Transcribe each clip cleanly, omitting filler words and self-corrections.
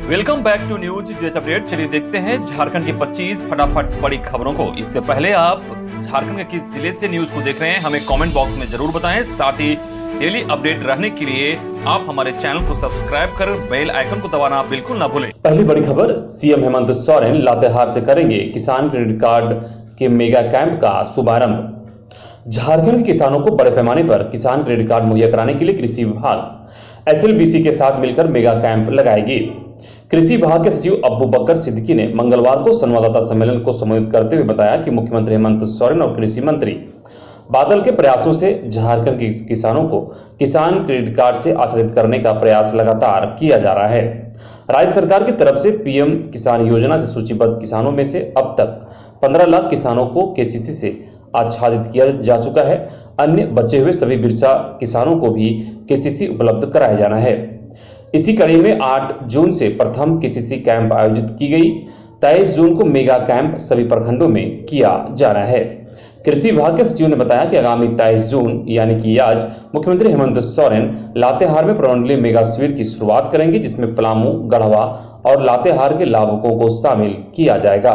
Welcome back to news jet update. चलिए देखते हैं झारखंड की 25 फटाफट बड़ी खबरों को। इससे पहले आप झारखंड के किस जिले से न्यूज को देख रहे हैं हमें कमेंट बॉक्स में जरूर बताएं। साथ ही डेली अपडेट रहने के लिए आप हमारे चैनल को सब्सक्राइब कर बेल आइकन को दबाना बिल्कुल ना भूलें। पहली बड़ी खबर, सीएम हेमंत सोरेन लातेहार से करेंगे किसान क्रेडिट कार्ड के मेगा कैंप का शुभारंभ। झारखंड के किसानों को बड़े पैमाने पर किसान क्रेडिट कार्ड मुहैया कराने के लिए कृषि विभाग एसएलबीसी के साथ मिलकर मेगा कैंप लगाएगी। कृषि विभाग के सचिव अब्बू बकर सिद्दीकी ने मंगलवार को संवाददाता सम्मेलन को संबोधित करते हुए बताया कि मुख्यमंत्री हेमंत सोरेन और कृषि मंत्री बादल के प्रयासों से झारखंड के किसानों को किसान क्रेडिट कार्ड से आच्छादित करने का प्रयास लगातार किया जा रहा है। राज्य सरकार की तरफ से पीएम किसान योजना से सूचीबद्ध किसानों में से अब तक 15 लाख किसानों को केसीसी से आच्छादित किया जा चुका है। अन्य बचे हुए सभी बिरसा किसानों को भी केसीसी उपलब्ध कराया जाना है। इसी कड़ी में 8 जून से प्रथम केसीसी कैंप आयोजित की गई। 23 जून को मेगा कैंप सभी प्रखंडों में किया जा रहा है। कृषि विभाग के सचिव ने बताया कि आगामी 23 जून यानी कि आज मुख्यमंत्री हेमंत सोरेन लातेहार में प्रमंडलीय मेगा शिविर की शुरुआत करेंगे, जिसमें पलामू, गढ़वा और लातेहार के लाभुकों को शामिल किया जाएगा।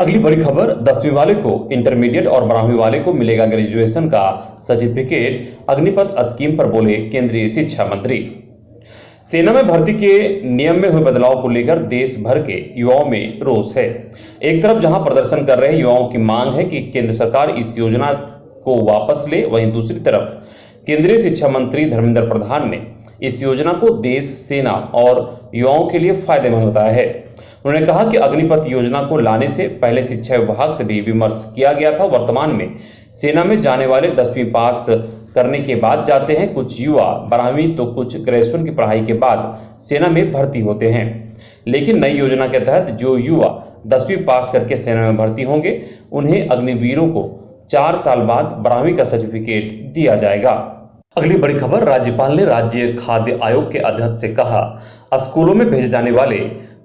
अगली बड़ी खबर, 10वीं वाले को इंटरमीडिएट और 12वीं वाले को मिलेगा ग्रेजुएशन का सर्टिफिकेट। अग्निपथ स्कीम पर बोले केंद्रीय शिक्षा मंत्री। सेना में भर्ती के नियम में हुए बदलाव को लेकर देश भर के युवाओं में रोष है। एक तरफ जहां प्रदर्शन कर रहे युवाओं की मांग है कि केंद्र सरकार इस योजना को वापस ले, वहीं दूसरी तरफ केंद्रीय शिक्षा मंत्री धर्मेंद्र प्रधान ने इस योजना को देश, सेना और युवाओं के लिए फायदेमंद बताया है। उन्होंने कहा कि अग्निपथ योजना को लाने से पहले शिक्षा विभाग से भी विमर्श किया गया था। वर्तमान में सेना में जाने वाले 10वीं पास करने के बाद जाते हैं, कुछ युवा 12वीं तो कुछ ग्रेजुएशन की पढ़ाई के बाद सेना में भर्ती होते हैं। लेकिन नई योजना के तहत जो युवा 10वीं पास करके सेना में भर्ती होंगे, उन्हें अग्निवीरों को 4 साल बाद 12वीं का सर्टिफिकेट दिया जाएगा। अगली बड़ी खबर, राज्यपाल ने राज्य खाद्य आयोग के अध्यक्ष से कहा, स्कूलों में भेजे जाने वाले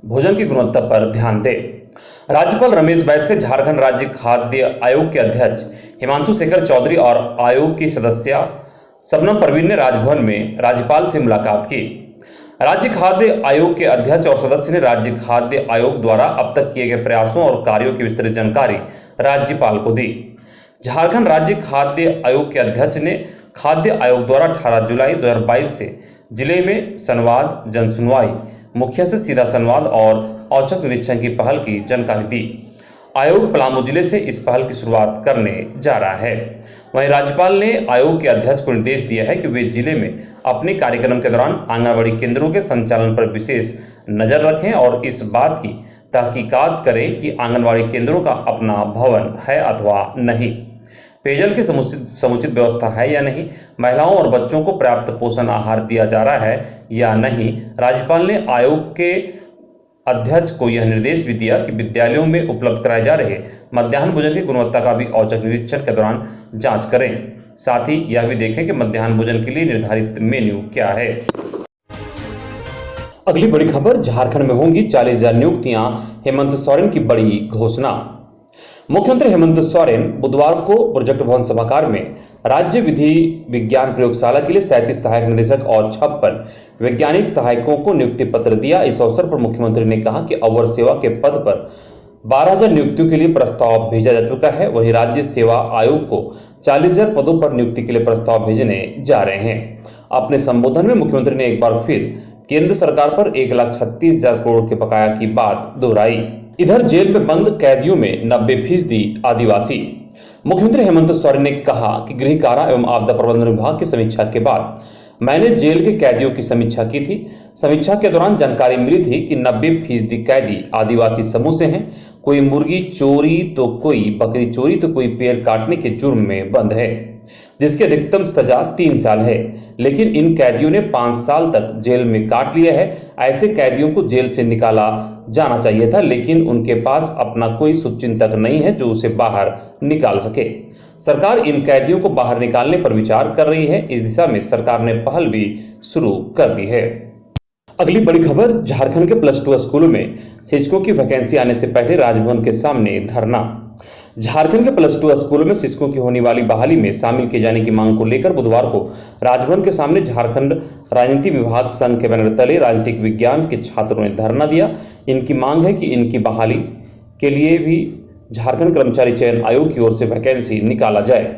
भोजन की गुणवत्ता पर ध्यान दें। राज्यपाल रमेश बैस से झारखंड राज्य खाद्य आयोग के अध्यक्ष हिमांशु शेखर चौधरी और आयोग की सदस्य शबनम परवीन ने राजभवन में राज्यपाल से मुलाकात की। राज्य खाद्य आयोग के अध्यक्ष और सदस्य ने राज्य खाद्य आयोग द्वारा अब तक किए गए प्रयासों और कार्यों की विस्तृत जानकारी राज्यपाल को दी। झारखंड राज्य खाद्य आयोग के अध्यक्ष ने खाद्य आयोग द्वारा 18 जुलाई 2022 से जिले में संवाद, जनसुनवाई, मुखिया से सीधा संवाद और औचक निरीक्षण की पहल की जानकारी दी। आयोग पलामू जिले से इस पहल की शुरुआत करने जा रहा है। वहीं राज्यपाल ने आयोग के अध्यक्ष को निर्देश दिया है कि वे जिले में अपने कार्यक्रम के दौरान आंगनबाड़ी केंद्रों के संचालन पर विशेष नजर रखें और इस बात की तहकीकात करें कि आंगनबाड़ी केंद्रों का अपना भवन है अथवा नहीं, पेयजल की समुचित व्यवस्था है या नहीं, महिलाओं और बच्चों को पर्याप्त पोषण आहार दिया जा रहा है या नहीं। राज्यपाल ने आयोग के अध्यक्ष को यह निर्देश भी दिया कि विद्यालयों में उपलब्ध कराए जा रहे मध्याह्न भोजन की गुणवत्ता का भी औचक निरीक्षण के दौरान जांच करें। साथ ही यह भी देखें कि मध्याह्न भोजन के लिए निर्धारित मेन्यू क्या है। अगली बड़ी खबर, झारखंड में होंगी 40,000 नियुक्तियां, हेमंत सोरेन की बड़ी घोषणा। मुख्यमंत्री हेमंत सोरेन बुधवार को प्रोजेक्ट भवन सभागार में राज्य विधि विज्ञान प्रयोगशाला के लिए 37 सहायक निदेशक और 56 वैज्ञानिक सहायकों को नियुक्ति पत्र दिया। इस अवसर पर मुख्यमंत्री ने कहा कि अवर सेवा के पद पर 12,000 नियुक्तियों के लिए प्रस्ताव भेजा जा चुका है। वहीं राज्य सेवा आयोग को 40,000 पदों पर नियुक्ति के लिए प्रस्ताव भेजने जा रहे हैं। अपने संबोधन में मुख्यमंत्री ने एक बार फिर केंद्र सरकार पर 1,36,000 करोड़ के बकाया की बात दोहराई। इधर जेल में बंद कैदियों में 90% आदिवासी। मुख्यमंत्री हेमंत सोरेन ने कहा कि गृह कारा एवं आपदा प्रबंधन विभाग की समीक्षा के बाद मैंने जेल के कैदियों की समीक्षा की थी। समीक्षा के दौरान जानकारी मिली थी कि 90% कैदी आदिवासी समूह से हैं। कोई मुर्गी चोरी तो कोई बकरी चोरी तो कोई पेड़ काटने के जुर्म में बंद है, जिसकी अधिकतम सजा 3 साल है। लेकिन इन कैदियों ने 5 साल तक जेल में काट लिया है। ऐसे कैदियों को जेल से निकाला जाना चाहिए था, लेकिन उनके पास अपना कोई शुभचिंतक नहीं है जो उसे बाहर निकाल सके। सरकार इन कैदियों को बाहर निकालने पर विचार कर रही है। इस दिशा में सरकार ने पहल भी शुरू कर दी है। अगली बड़ी खबर, झारखंड के +2 स्कूलों में शिक्षकों की वैकेंसी आने से पहले राजभवन के सामने धरना। झारखंड के +2 स्कूलों में शिक्षकों की होने वाली बहाली में शामिल किए जाने की मांग को लेकर बुधवार को राजभवन के सामने झारखंड राजनीति विभाग संघ के बैनर तले राजनीतिक विज्ञान के छात्रों ने धरना दिया। इनकी मांग है कि इनकी बहाली के लिए भी झारखंड कर्मचारी चयन आयोग की ओर से वैकेंसी निकाला जाए।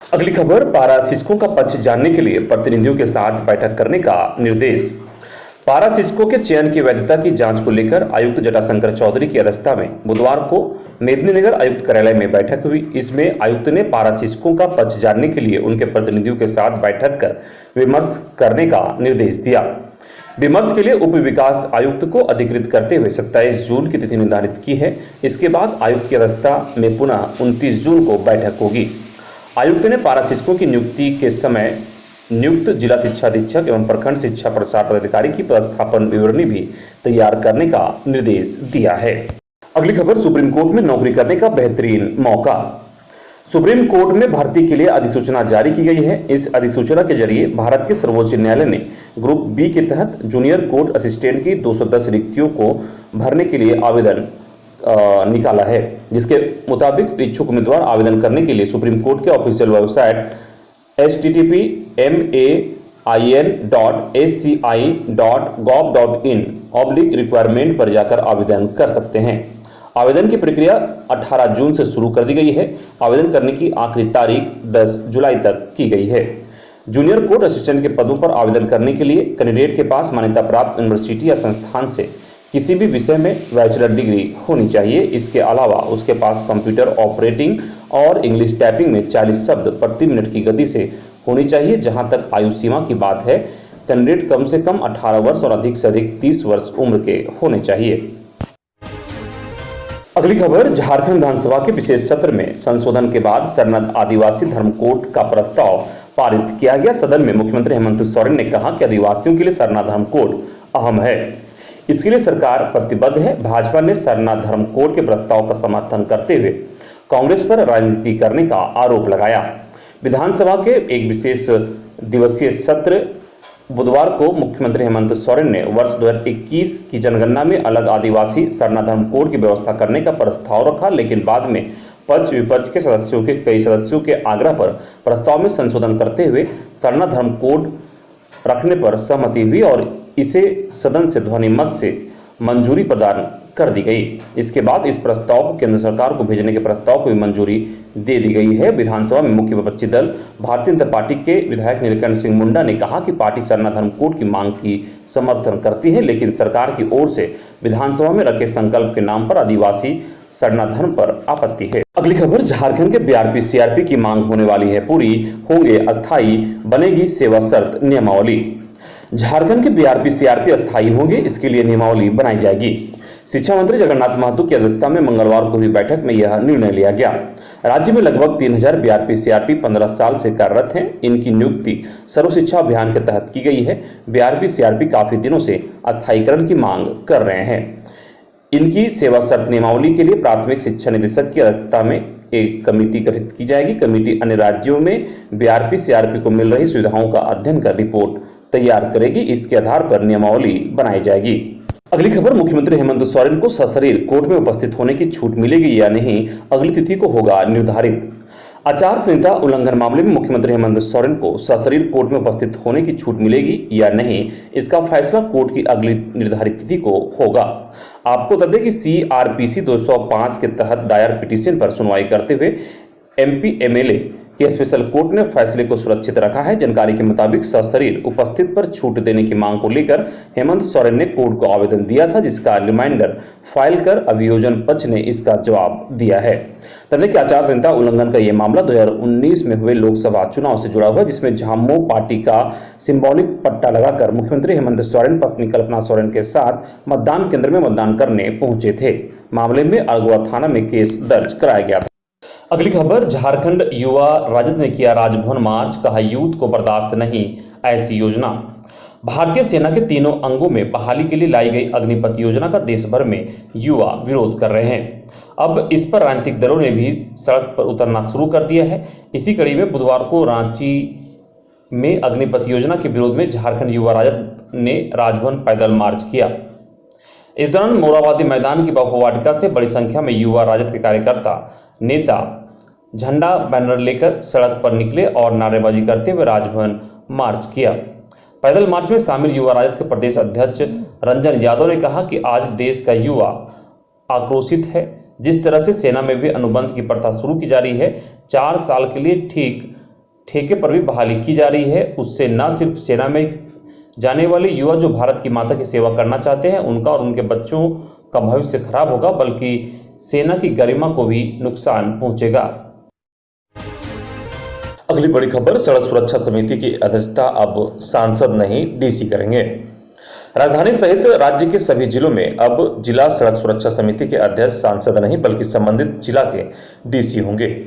अगली खबर, पारा शिक्षकों का पक्ष जानने के लिए प्रतिनिधियों के साथ बैठक करने का निर्देश। पारा शिक्षकों के चयन की वैधता की जांच को लेकर आयुक्त जटाशंकर चौधरी की अध्यक्षता में बुधवार को मेदिनीनगर आयुक्त कार्यालय में बैठक हुई। इसमें आयुक्त ने पारा शिक्षकों का पक्ष जानने के लिए उनके प्रतिनिधियों के साथ बैठक कर विमर्श करने का निर्देश दिया। विमर्श के लिए उप विकास आयुक्त को अधिकृत करते हुए 27 जून की तिथि निर्धारित की है। इसके बाद आयुक्त की अध्यक्षता में पुनः 29 जून को बैठक होगी। आयुक्त ने पारा शिक्षकों की नियुक्ति के समय नियुक्त जिला शिक्षा अधीक्षक एवं प्रखंड शिक्षा प्रसार पदाधिकारी की पदस्थापन विवरणी भी तैयार करने का निर्देश दिया है। अगली खबर, सुप्रीम कोर्ट में नौकरी करने का बेहतरीन मौका। सुप्रीम कोर्ट में भर्ती के लिए अधिसूचना जारी की गई है। इस अधिसूचना के जरिए भारत के सर्वोच्च न्यायालय ने ग्रुप बी के तहत जूनियर कोर्ट असिस्टेंट की 210 रिक्तियों को भरने के लिए आवेदन निकाला है, जिसके मुताबिक इच्छुक उम्मीदवार आवेदन करने के लिए सुप्रीम कोर्ट के ऑफिशियल वेबसाइट http://main.sci.gov.in/requirement पर जाकर आवेदन कर सकते हैं। आवेदन की प्रक्रिया 18 जून से शुरू कर दी गई है। आवेदन करने की आखिरी तारीख 10 जुलाई तक की गई है। जूनियर कोर्ट असिस्टेंट के पदों पर आवेदन करने के लिए कैंडिडेट के पास मान्यता प्राप्त यूनिवर्सिटी या संस्थान से किसी भी विषय में बैचलर डिग्री होनी चाहिए। इसके अलावा उसके पास कंप्यूटर ऑपरेटिंग और इंग्लिश टाइपिंग में 40 शब्द प्रति मिनट की गति से होनी चाहिए। जहां तक आयु सीमा की बात है, कैंडिडेट कम से कम 18 वर्ष और अधिक से अधिक 30 वर्ष उम्र के होने चाहिए। अगली खबर, झारखंड विधानसभा के विशेष सत्र में संशोधन के बाद शरणार्थ आदिवासी धर्म कोड का प्रस्ताव पारित किया गया। सदन में मुख्यमंत्री हेमंत सोरेन ने कहा कि आदिवासियों के लिए शरणार्थ धर्म कोड अहम है, इसके लिए सरकार प्रतिबद्ध है। भाजपा ने शरणार्थ धर्म कोड के प्रस्ताव का समर्थन करते हुए कांग्रेस पर राजनीति करने का आरोप लगाया। विधानसभा के एक विशेष दिवसीय सत्र बुधवार को मुख्यमंत्री हेमंत सोरेन ने वर्ष 2021 की जनगणना में अलग आदिवासी शरणार्थ धर्म कोड की व्यवस्था करने का प्रस्ताव रखा, लेकिन बाद में पक्ष विपक्ष के कई सदस्यों के आग्रह पर प्रस्ताव में संशोधन करते हुए शरणार्थ धर्म कोड रखने पर सहमति हुई और इसे सदन से ध्वनि मत से मंजूरी प्रदान कर दी गई। इसके बाद इस प्रस्ताव को केंद्र सरकार को भेजने के प्रस्ताव को भी मंजूरी दे दी गई है। विधानसभा में मुख्य विपक्षी दल भारतीय जनता पार्टी के विधायक नीलकंठ सिंह मुंडा ने कहा कि पार्टी शरणार्थ धर्म कोड की मांग की समर्थन करती है, लेकिन सरकार की ओर से विधानसभा में रखे संकल्प के नाम पर आदिवासी शरणार्थ धर्म पर आपत्ति है। अगली खबर, झारखंड के बीआरपी सीआरपी की मांग होने वाली है पूरी, होंगे अस्थायी, बनेगी सेवा शर्त नियमावली। झारखंड के बीआरपी सीआरपी अस्थायी होंगे, इसके लिए नियमावली बनाई जाएगी। शिक्षा मंत्री जगन्नाथ महतो की अध्यक्षता में मंगलवार को हुई बैठक में यह निर्णय लिया गया। राज्य में लगभग 3000 बीआरपी सीआरपी 15 साल से कार्यरत हैं। इनकी नियुक्ति सर्व शिक्षा अभियान के तहत की गई है। बीआरपी सीआरपी काफी दिनों से अस्थायीकरण की मांग कर रहे हैं। इनकी सेवा शर्त नियमावली के लिए प्राथमिक शिक्षा निदेशक की अध्यक्षता में एक कमेटी गठित की जाएगी। कमेटी अन्य राज्यों में बीआरपी सीआरपी को मिल रही सुविधाओं का अध्ययन कर रिपोर्ट तैयार करेगी। इसके आधार पर नियमावली बनाई जाएगी। अगली खबर, मुख्यमंत्री हेमंत सोरेन को सशरीर कोर्ट में उपस्थित होने की छूट मिलेगी या नहीं, अगली तिथि को होगा निर्धारित। आचार संहिता उल्लंघन मामले में मुख्यमंत्री हेमंत सोरेन को सशरीर कोर्ट में उपस्थित होने की छूट मिलेगी या नहीं, इसका फैसला कोर्ट की अगली निर्धारित तिथि को होगा। आपको बता दें कि सीआरपीसी 205 के तहत दायर पिटीशन पर सुनवाई करते हुए एमपी एमएलए कि स्पेशल कोर्ट ने फैसले को सुरक्षित रखा है। जानकारी के मुताबिक सशरीर उपस्थित पर छूट देने की मांग को लेकर हेमंत सोरेन ने कोर्ट को आवेदन दिया था, जिसका रिमाइंडर फाइल कर अभियोजन पक्ष ने इसका जवाब दिया है। तथा कि आचार संहिता उल्लंघन का यह मामला 2019 में हुए लोकसभा चुनाव से जुड़ा हुआ है, जिसमें झामुमो पार्टी का सिंबॉलिक पट्टा लगाकर मुख्यमंत्री हेमंत सोरेन पत्नी कल्पना सोरेन के साथ मतदान केंद्र में मतदान करने पहुंचे थे। मामले में अगवा थाना में केस दर्ज कराया गया था। अगली खबर, झारखंड युवा राजद ने किया राजभवन मार्च, कहा यूथ को बर्दाश्त नहीं ऐसी योजना। भारतीय सेना के तीनों अंगों में बहाली के लिए लाई गई अग्निपथ योजना का देश भर में युवा विरोध कर रहे हैं। अब इस पर राजनीतिक दलों ने भी सड़क पर उतरना शुरू कर दिया है। इसी कड़ी में बुधवार को रांची में अग्निपथ योजना के विरोध में झारखंड युवा राजद ने राजभवन पैदल मार्च किया। इस दौरान मोराबादी मैदान की बापू वाटिका से बड़ी संख्या में युवा राजद के कार्यकर्ता नेता झंडा बैनर लेकर सड़क पर निकले और नारेबाजी करते हुए राजभवन मार्च किया। पैदल मार्च में शामिल युवा राजद के प्रदेश अध्यक्ष रंजन यादव ने कहा कि आज देश का युवा आक्रोशित है। जिस तरह से सेना में भी अनुबंध की प्रथा शुरू की जा रही है, 4 साल के लिए ठेके पर भी बहाली की जा रही है, उससे न सिर्फ सेना में जाने वाले युवा जो भारत की माता की सेवा करना चाहते हैं उनका और उनके बच्चों का भविष्य खराब होगा, बल्कि सेना की गरिमा को भी नुकसान पहुंचेगा। अगली बड़ी खबर, सड़क सुरक्षा समिति की अध्यक्षता अब सांसद नहीं डीसी करेंगे। राजधानी सहित राज्य के सभी जिलों में अब जिला सड़क सुरक्षा समिति के अध्यक्ष सांसद नहीं बल्कि संबंधित जिला के डीसी होंगे।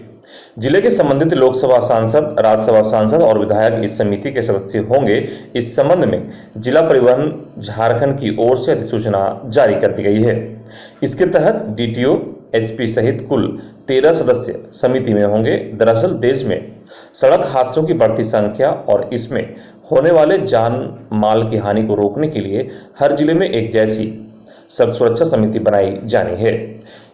जिले के संबंधित लोकसभा सांसद, राज्यसभा सांसद और विधायक इस समिति के सदस्य होंगे। इस संबंध में जिला परिवहन झारखंड की ओर से अधिसूचना जारी कर दी गई है। इसके तहत डीटीओ, एसपी सहित कुल 13 सदस्य समिति में होंगे। दरअसल देश में सड़क हादसों की बढ़ती संख्या और इसमें होने वाले जान माल की हानि को रोकने के लिए हर जिले में एक जैसी सड़क सुरक्षा समिति बनाई जानी है।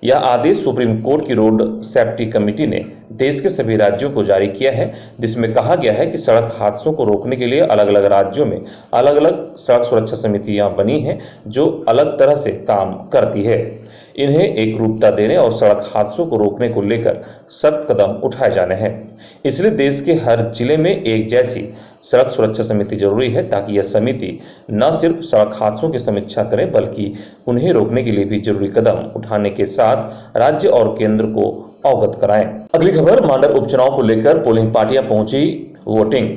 यह आदेश सुप्रीम कोर्ट की रोड सेफ्टी कमेटी ने देश के सभी राज्यों को जारी किया है, जिसमें कहा गया है कि सड़क हादसों को रोकने के लिए अलग अलग राज्यों में अलग अलग सड़क सुरक्षा समितियां बनी हैं जो अलग तरह से काम करती है। इन्हें एक रूपता देने और सड़क हादसों को रोकने को लेकर सख्त कदम उठाए जाने हैं। इसलिए देश के हर जिले में एक जैसी सड़क सुरक्षा समिति जरूरी है, ताकि यह समिति न सिर्फ सड़क हादसों की समीक्षा करे बल्कि उन्हें रोकने के लिए भी जरूरी कदम उठाने के साथ राज्य और केंद्र को अवगत कराएं। अगली खबर, मांडर उपचुनाव को लेकर पोलिंग पार्टियां पहुंची वोटिंग।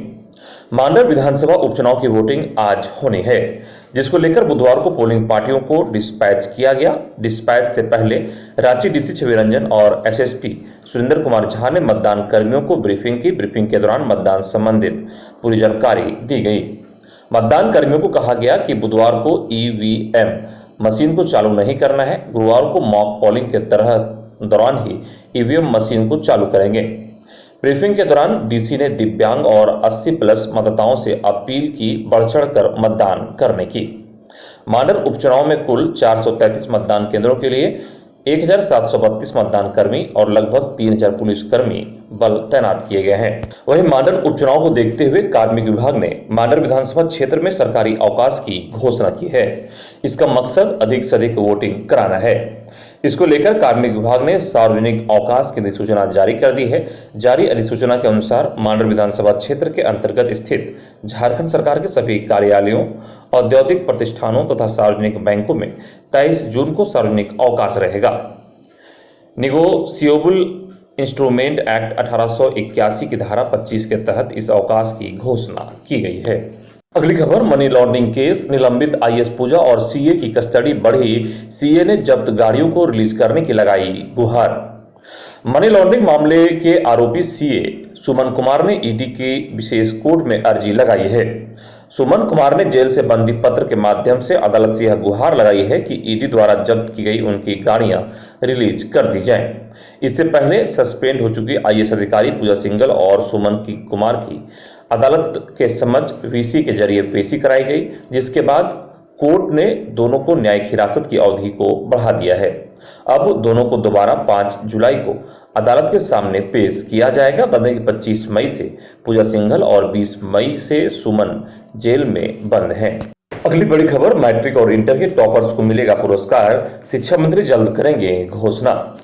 मांडर विधानसभा उपचुनाव की वोटिंग आज होनी है, जिसको लेकर बुधवार को पोलिंग पार्टियों को डिस्पैच किया गया। डिस्पैच से पहले रांची डीसी छवि रंजन और एसएसपी सुरेंद्र कुमार झा ने मतदान कर्मियों को ब्रीफिंग की। ब्रीफिंग के दौरान मतदान संबंधित पूरी जानकारी दी गई। मतदान कर्मियों को कहा गया कि बुधवार को ईवीएम मशीन को चालू नहीं करना है। गुरुवार को मॉक पोलिंग के दौरान ही ईवीएम मशीन को चालू करेंगे। ब्रीफिंग के दौरान डीसी ने दिव्यांग और 80+ मतदाताओं से अपील की बढ़-चढ़ कर मतदान करने की। मांडर उपचुनाव में कुल 433 मतदान केंद्रों के लिए 1732 मतदान कर्मी और लगभग 3000 पुलिसकर्मी बल तैनात किए गए हैं। वहीं मांडर उपचुनाव को देखते हुए कार्मिक विभाग ने मांडर विधानसभा क्षेत्र में सरकारी अवकाश की घोषणा की है। इसका मकसद अधिक से अधिक वोटिंग कराना है। इसको लेकर कार्मिक विभाग ने सार्वजनिक अवकाश की अधिसूचना जारी कर दी है। जारी अधिसूचना के अनुसार मांडर विधानसभा क्षेत्र के अंतर्गत स्थित झारखंड सरकार के सभी कार्यालयों, औद्योगिक प्रतिष्ठानों तथा सार्वजनिक बैंकों में 23 जून को सार्वजनिक अवकाश रहेगा। निगोशिएबल इंस्ट्रूमेंट एक्ट 1881 की धारा 25 के तहत इस अवकाश की घोषणा की गई है। अगली खबर, मनी लॉन्ड्रिंग केस, निलंबित आईएएस पूजा और सीए की कस्टडी बढ़ी। सीए ने जब्त गाड़ियों को रिलीज करने की लगाई गुहार। मनी लॉन्ड्रिंग मामले के आरोपी सीए सुमन कुमार ने ईडी की विशेष कोर्ट में अर्जी लगाई है। सुमन कुमार ने जेल से बंदी पत्र के माध्यम से अदालत से यह गुहार लगाई है कि ईडी द्वारा जब्त की गई उनकी गाड़ियां रिलीज कर दी जाएं। इससे पहले सस्पेंड हो चुकी आईएएस अधिकारी पूजा सिंघल और सुमन कुमार की अदालत के समक्ष वीसी के जरिए पेशी कराई गई, जिसके बाद कोर्ट ने दोनों को न्यायिक हिरासत की अवधि को बढ़ा दिया है। अब दोनों को दोबारा 5 जुलाई को अदालत के सामने पेश किया जाएगा। बता दें कि 25 मई से पूजा सिंघल और 20 मई से सुमन जेल में बंद हैं। अगली बड़ी खबर, मैट्रिक और इंटर के टॉपर्स को मिलेगा पुरस्कार, शिक्षा मंत्री जल्द करेंगे घोषणा।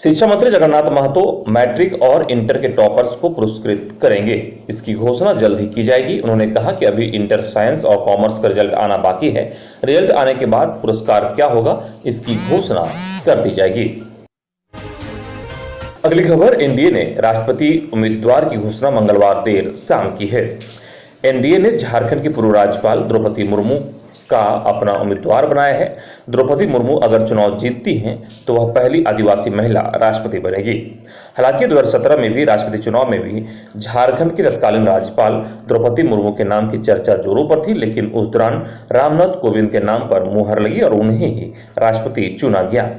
शिक्षा मंत्री जगन्नाथ महतो मैट्रिक और इंटर के टॉपर्स को पुरस्कृत करेंगे। इसकी घोषणा जल्द ही की जाएगी। उन्होंने कहा कि अभी इंटर साइंस और कॉमर्स का रिजल्ट आना बाकी है। रिजल्ट आने के बाद पुरस्कार क्या होगा, इसकी घोषणा कर दी जाएगी। अगली खबर, एनडीए ने राष्ट्रपति उम्मीदवार की घोषणा मंगलवार देर शाम की है। एनडीए ने झारखंड की पूर्व राज्यपाल द्रौपदी मुर्मू का अपना उम्मीदवार बनाया है। द्रौपदी मुर्मू अगर चुनाव जीतती हैं तो वह पहली आदिवासी महिला राष्ट्रपति बनेगी। हालांकि 2017 में भी राष्ट्रपति चुनाव में भी झारखंड की तत्कालीन राज्यपाल द्रौपदी मुर्मू के नाम की चर्चा जोरों पर थी, लेकिन उस दौरान रामनाथ कोविंद के नाम पर मुहर लगी और उन्हें ही राष्ट्रपति चुना गया।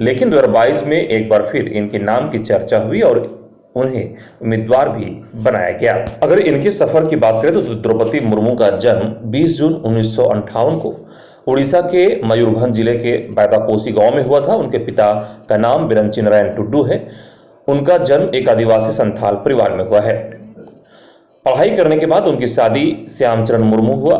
लेकिन 2022 में एक बार फिर इनके नाम की चर्चा हुई और उन्हें उम्मीदवार भी बनाया गया। अगर इनके सफर की बात करें तो द्रौपदी मुर्मू का जन्म 20 जून 1958 को उड़ीसा के मयूरभंज जिले के बैदापोसी गांव में हुआ था। उनके पिता का नाम बिरंची नारायण टुड्डू है। उनका जन्म एक आदिवासी संथाल परिवार में हुआ है। पढ़ाई करने के बाद उनकी शादी श्यामचरण मुर्मू हुआ।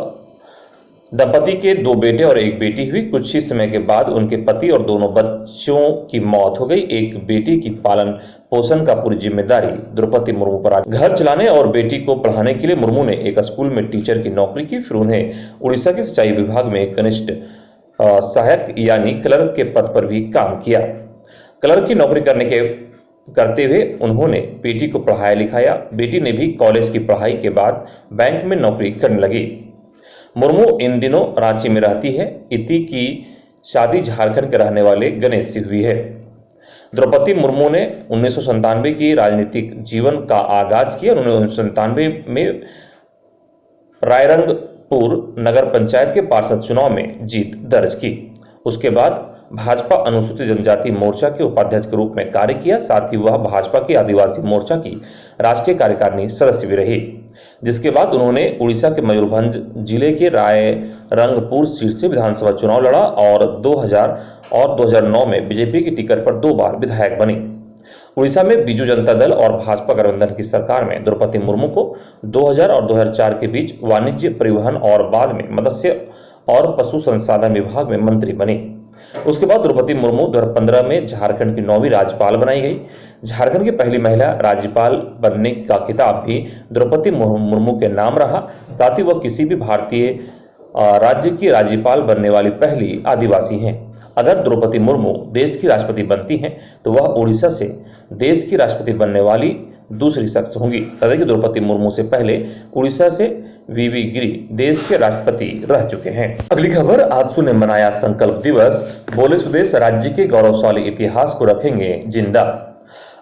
दंपति के 2 बेटे और 1 बेटी हुई। कुछ ही समय के बाद उनके पति और दोनों बच्चों की मौत हो गई। एक बेटी की पालन पोषण का पूरी जिम्मेदारी द्रौपदी मुर्मू पर आ गई। घर चलाने और बेटी को पढ़ाने के लिए मुर्मू ने एक स्कूल में टीचर की नौकरी की। फिर उन्हें उड़ीसा के सिंचाई विभाग में कनिष्ठ सहायक यानी क्लर्क के पद पर भी काम किया। क्लर्क की नौकरी करते हुए उन्होंने बेटी को पढ़ाया लिखाया। बेटी ने भी कॉलेज की पढ़ाई के बाद बैंक में नौकरी करने लगी। मुर्मू इन दिनों रांची में रहती है। इति की शादी झारखंड के रहने वाले गणेश से हुई है। द्रौपदी मुर्मू ने 1997 की राजनीतिक जीवन का आगाज किया। उन्होंने 1997 में रायरंगपुर नगर पंचायत के पार्षद चुनाव में जीत दर्ज की। उसके बाद भाजपा अनुसूचित जनजाति मोर्चा के उपाध्यक्ष के रूप में कार्य किया। साथ ही वह भाजपा की आदिवासी मोर्चा की राष्ट्रीय कार्यकारिणी सदस्य भी रही, जिसके बाद उन्होंने उड़ीसा के मयूरभंज जिले के रायरंगपुर सीट से विधानसभा चुनाव लड़ा और 2000 और 2009 में बीजेपी की टिकट पर 2 बार विधायक बनी। उड़ीसा में बीजू जनता दल और भाजपा गठबंधन की सरकार में द्रौपदी मुर्मू को 2000 और 2004 के बीच वाणिज्य, परिवहन और बाद में मत्स्य और पशु संसाधन विभाग में मंत्री बनी। उसके बाद द्रौपदी मुर्मू 2015 में झारखंड की 9वीं राज्यपाल बनाई गई। झारखंड की पहली महिला राज्यपाल बनने का खिताब भी द्रौपदी मुर्मू के नाम रहा। साथ ही वह किसी भी भारतीय राज्य की राज्यपाल बनने वाली पहली आदिवासी हैं। अगर द्रौपदी मुर्मू देश की राष्ट्रपति बनती हैं तो वह उड़ीसा से देश की राष्ट्रपति बनने वाली दूसरी शख्स होंगी। बता कि द्रौपदी मुर्मू से पहले उड़ीसा से वीवी गिरी देश के राष्ट्रपति रह चुके हैं। अगली खबर, आजसू ने मनाया संकल्प दिवस, बोले सुदेश राज्य के गौरवशाली इतिहास को रखेंगे जिंदा।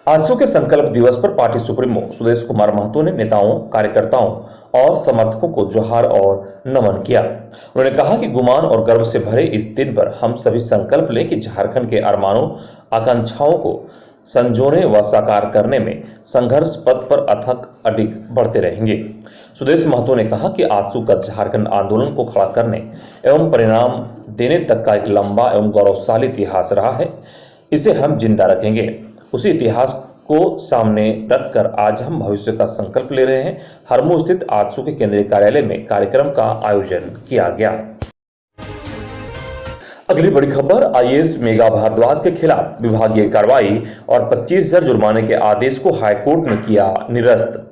आजसू के संकल्प दिवस पर पार्टी सुप्रीमो सुदेश कुमार महतो ने नेताओं, कार्यकर्ताओं और समर्थकों को जोहार और नमन किया। उन्होंने कहा कि गुमान और गर्व से भरे इस दिन पर हम सभी संकल्प लें कि झारखंड के अरमानों, आकांक्षाओं को संजोने व साकार करने में संघर्ष पथ पर अथक अडिग बढ़ते रहेंगे। सुदेश महतो ने कहा कि आजसू का झारखंड आंदोलन को खड़ा करने एवं परिणाम देने तक का एक लंबा एवं गौरवशाली इतिहास रहा है। इसे हम जिंदा रखेंगे। उसी इतिहास को सामने रखकर आज हम भविष्य का संकल्प ले रहे हैं। हरमू स्थित आजसू के केंद्रीय कार्यालय में कार्यक्रम का आयोजन किया गया। अगली बड़ी खबर, आईएएस मेघा भारद्वाज के खिलाफ विभागीय कार्रवाई और 25,000 जुर्माने के आदेश को हाईकोर्ट ने किया निरस्त।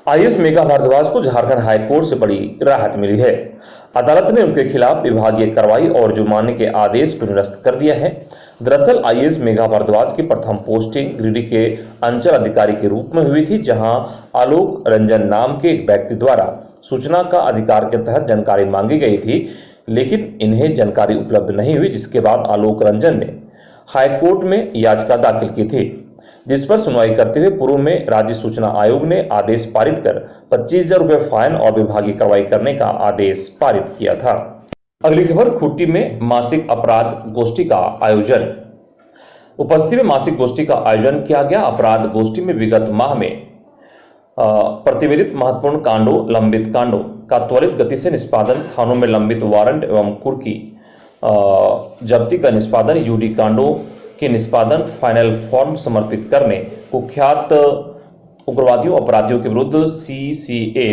आईएएस मेघा भारद्वाज को झारखंड हाईकोर्ट से बड़ी राहत मिली है। अदालत ने उनके खिलाफ विभागीय कार्रवाई और जुर्माने के आदेश को निरस्त कर दिया है। दरअसल आईएएस मेघा भारद्वाज की प्रथम पोस्टिंग गिरिडीह के अंचल अधिकारी के रूप में हुई थी, जहां आलोक रंजन नाम के एक व्यक्ति द्वारा सूचना का अधिकार के तहत जानकारी मांगी गई थी, लेकिन इन्हें जानकारी उपलब्ध नहीं हुई, जिसके बाद आलोक रंजन ने हाईकोर्ट में याचिका दाखिल की थी, जिस पर सुनवाई करते हुए पूर्व में राज्य सूचना आयोग ने आदेश पारित कर 25,000 रुपये फाइन और विभागीय कार्रवाई करने का आदेश पारित किया था। अगली खबर, खूंटी में मासिक अपराध गोष्ठी का आयोजन। उपस्थिति में मासिक गोष्ठी का आयोजन किया गया। अपराध गोष्ठी में विगत माह में प्रतिवेदित महत्वपूर्ण कांडों, लंबित कांडों का त्वरित गति से निष्पादन, थानों में लंबित वारंट एवं कुर्की जब्ती का निष्पादन, यूडी कांडों के निष्पादन, फाइनल फॉर्म समर्पित करने, कुख्यात उग्रवादियों अपराधियों के विरुद्ध CCA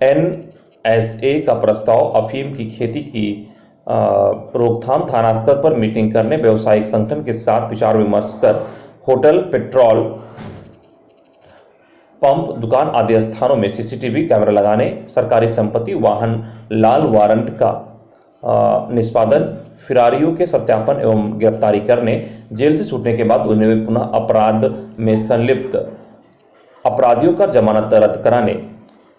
NSA का प्रस्ताव, अफीम की खेती की रोकथाम, थाना स्तर पर मीटिंग करने, व्यवसायिक संगठन के साथ विचार विमर्श कर होटल, पेट्रोल पंप, दुकान आदि स्थानों में CCTV कैमरा लगाने, सरकारी संपत्ति, वाहन, लाल वारंट का निष्पादन, फिरारियों के सत्यापन एवं गिरफ्तारी करने, जेल से छूटने के बाद उन्हें पुनः अपराध में संलिप्त अपराधियों का जमानत रद्द कराने,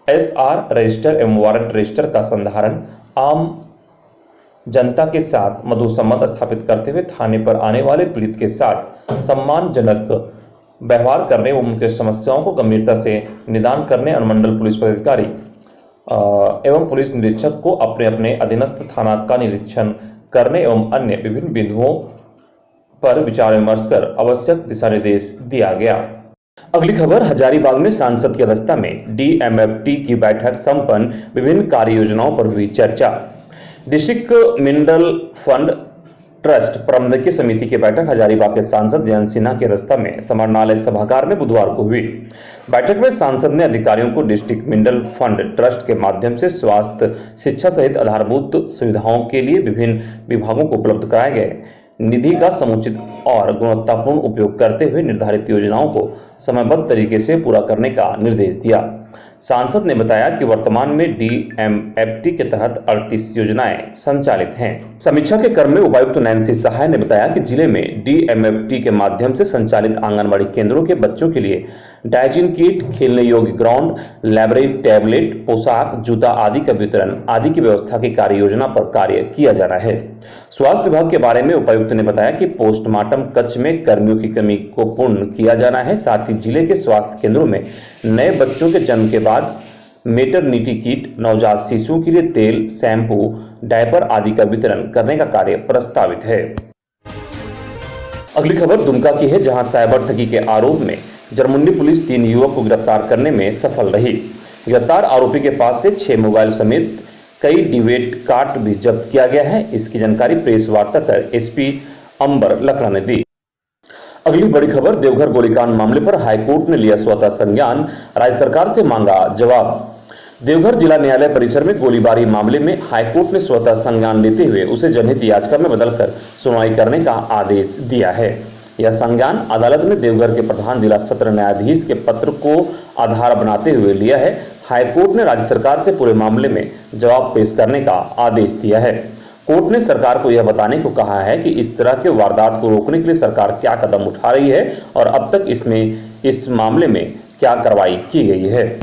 SR रजिस्टर एवं वारंट रजिस्टर का संधारण, आम जनता के साथ मधुर संबंध स्थापित करते हुए थाने पर आने वाले पीड़ित के साथ सम्मानजनक व्यवहार करने एवं उनके समस्याओं को गंभीरता से निदान करने, अनुमंडल पुलिस पदाधिकारी एवं पुलिस निरीक्षक को अपने अपने अधीनस्थ थाना का निरीक्षण करने एवं अन्य विभिन्न बिंदुओं पर विचार विमर्श कर आवश्यक दिशा निर्देश दिया गया। अगली खबर, हजारीबाग में सांसद की अध्यक्षता में DMFT की बैठक संपन्न, विभिन्न कार्य योजनाओं पर हुई चर्चा। डिस्ट्रिक्ट मिनरल फंड ट्रस्ट प्रबंधकीय समिति की बैठक हजारीबाग के सांसद जयंत सिन्हा के रास्ता में समाहरणालय सभागार में बुधवार को हुई। बैठक में सांसद ने अधिकारियों को डिस्ट्रिक्ट मिनरल फंड ट्रस्ट के माध्यम से स्वास्थ्य, शिक्षा सहित आधारभूत सुविधाओं के लिए विभिन्न विभागों को उपलब्ध कराए गए निधि का समुचित और गुणवत्तापूर्ण उपयोग करते हुए निर्धारित योजनाओं को समयबद्ध तरीके से पूरा करने का निर्देश दिया। सांसद ने बताया कि वर्तमान में DMFT के तहत 38 योजनाएं संचालित हैं। समीक्षा के क्रम में उपायुक्त नैन्सी सहाय ने बताया कि जिले में DMFT के माध्यम से संचालित आंगनबाड़ी केंद्रों के बच्चों के लिए डाइजीन किट, खेलने योग्य ग्राउंड, लाइब्रेरी, टैबलेट, पोशाक, जूता आदि का वितरण आदि की व्यवस्था की कार्य योजना पर कार्य किया जा रहा है। स्वास्थ्य विभाग के बारे में उपायुक्त ने बताया कि पोस्टमार्टम कक्ष में कर्मियों की कमी को पूर्ण किया जाना है। साथ ही जिले के स्वास्थ्य केंद्रों में नए बच्चों के जन्म के बाद मेटरनिटी किट, नवजात शिशुओं के लिए तेल, शैम्पू, डायपर आदि का वितरण करने का कार्य प्रस्तावित है। अगली खबर दुमका की है, जहां साइबर ठगी के आरोप में जरमुंडी पुलिस 3 युवक को गिरफ्तार करने में सफल रही। गिरफ्तार आरोपी के पास से 6 मोबाइल समेत कई डेबिट कार्ड भी जब्त किया गया है। इसकी जानकारी प्रेस वार्ता कर SP अंबर लकड़ा ने दी। अगली बड़ी खबर देवघर गोलीकांड मामले पर हाईकोर्ट ने लिया स्वतः संज्ञान, राज्य सरकार से मांगा जवाब। देवघर जिला न्यायालय परिसर में गोलीबारी मामले में हाईकोर्ट ने स्वतः संज्ञान लेते हुए उसे जनहित याचिका में बदलकर सुनवाई करने का आदेश दिया है। यह संज्ञान अदालत ने देवघर के प्रधान जिला सत्र न्यायाधीश के पत्र को आधार बनाते हुए लिया है। हाईकोर्ट ने राज्य सरकार से पूरे मामले में जवाब पेश करने का आदेश दिया है। कोर्ट ने सरकार को यह बताने को कहा है कि इस तरह के वारदात को रोकने के लिए सरकार क्या कदम उठा रही है और अब तक इस मामले में क्या कार्रवाई की गई है।